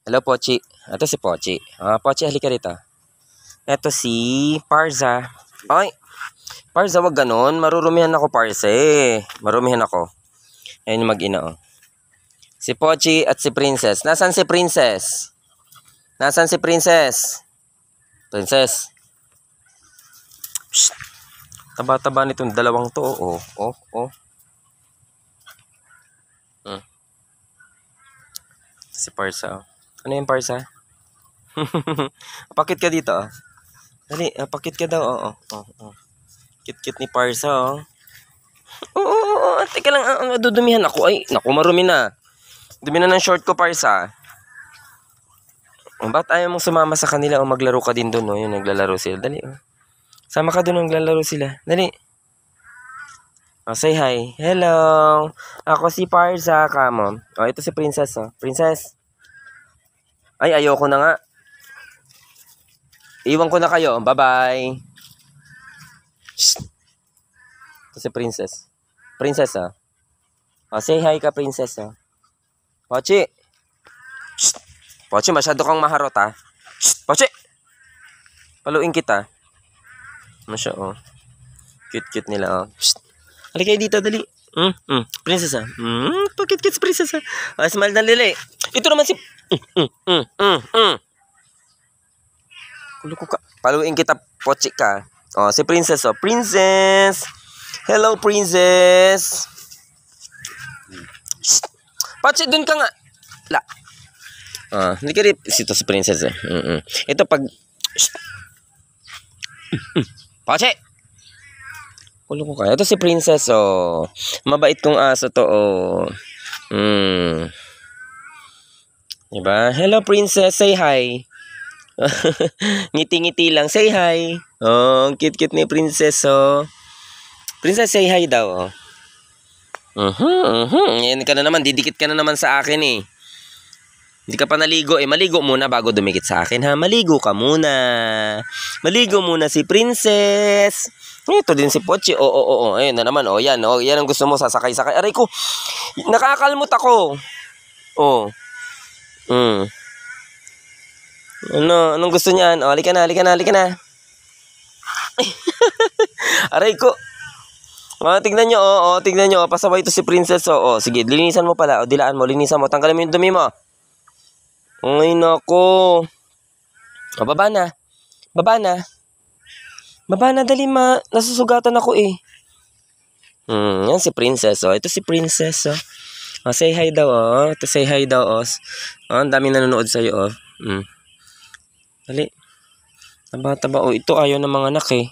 Hello, Pochi. Ito si Pochi. Pochi, halika rito. Ito si Parza. Ay, Parza, wag ganon. Marurumihan ako, Parza eh. Marumihan ako. Ayun yung mag-ina, oh. Si Pochi at si Princess. Nasaan si Princess? Nasaan si Princess? Princess. Psst. Taba-taba nitong dalawang to. Oh. Si Parsa. Ano yung Parsa? Pakit ka dito, oh. Dali, pakit ka daw. Oh. Kit-kit ni Parsa, oh. Oo, teka lang, dudumihan ako. Ay, naku, marumi na. Dumi na ng short ko, Parsa. Ba't ayaw mong sumama sa kanila o maglaro ka din doon, no? Yung naglalaro sila. Dali, oh. Sama ka doon, naglalaro sila. Dali. Oh, say hi. Hello. Ako si Parsa, kamo. Oh, ito si Princess, oh. Princess. Ay, ayoko na nga. Iwan ko na kayo. Bye-bye. Ito si Princess. Princess, oh. Oh, say hi ka, Princess, oh. Pochi. Pochi, masyado kang maharot, ha. Pochi. Paluin kita. Masya, oh. Cute-cute nila, oh. Halika kayo dito, dali. Princess, ah. Cute-cute si Princess, ah. Oh, smile na lili. Ito naman si... Kulo ko ka. Paluin kita, Pochi ka. Oh, si Princess, oh. Princess. Hello, Princess. Pochi, dun ka nga. La. Hindi ka rin. Ito si Princess, eh. Ito pag... Pochi. Kulo ko ka. Ito si Princess, oh. Mabait kong aso to, oh. Diba? Hello, Princess. Say hi. Ngiti-ngiti lang. Say hi. Oh, cute-cute ni Princess, oh. Princess, say hi daw, oh. Yan ka na naman. Didikit ka na naman sa akin, eh. Hindi ka pa naligo, eh. Maligo muna bago dumikit sa akin, ha? Maligo ka muna. Maligo muna si Princess. Ito din si Pochi. Oo. Ayun na naman, oh. Yan, oh. Yan ang gusto mo, sasakay-sakay. Aray ko, nakakalmot ako. Oh. Anong gusto niyan? Oh, halika na. Aray ko. Tignan nyo, tignan nyo. Pasaway ito si Princess, oh. Sige, linisan mo pala. Dilaan mo, linisan mo. Tanggalin mo yung dumi mo. Ay, nako. Oh, baba na. Baba na, dali ma. Nasusugatan ako, eh. Yan si Princess, oh. Ito si Princess, oh. Oh, say hi daw, oh. Ito say hi daw, oh. Oh, ang daming nanonood sa'yo, oh. Dali. Taba-taba, oh. Ito ayaw ng mga anak, eh.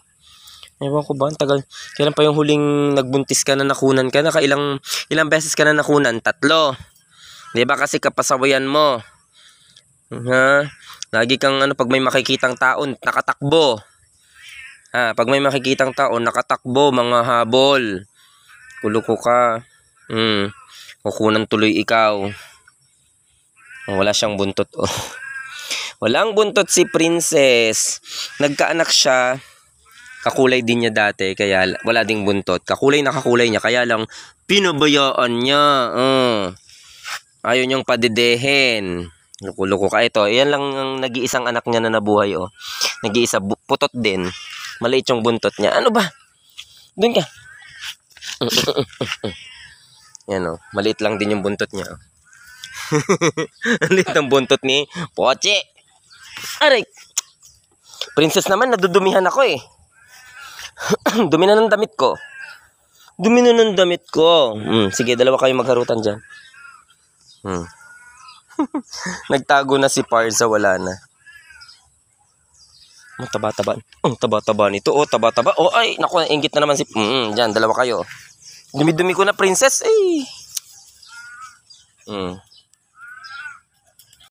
Ewan ko ba, ang tagal. Kailan pa yung huling nagbuntis ka na nakunan ka? Ilang beses ka na nakunan? 3. Di ba kasi kapasawayan mo? Ha? Lagi kang pag may makikitang taon, nakatakbo. Pag may makikitang taon, nakatakbo, mga habol. Kuluko ka. Kukunan tuloy ikaw. Wala siyang buntot, oh. Walang buntot si Princess. Nagkaanak siya. Kakulay din niya dati, kaya wala ding buntot. Kakulay niya, kaya lang pinabayaan niya. Ayaw niyang padidehin. Luko-luko ka. Ito, yan lang ang nag-iisang anak niya na nabuhay, oh. Nag-iisa, putot din. Maliit yung buntot niya. Ano ba? Doon ka. Yan, oh. Maliit lang din yung buntot niya, oh. Maliit ang buntot ni Pochi. Aray. Princess naman, nadudumihan ako, eh. Dumi na ng damit ko. Sige, dalawa kayo magharutan dyan. Nagtago na si Parza, wala na. Taba-taba. Taba-taba nito. Oh, taba-taba. Oh, ay, naku, inggit na naman si... Dyan, dalawa kayo. Dumi-dumi ko na, Princess. Ay.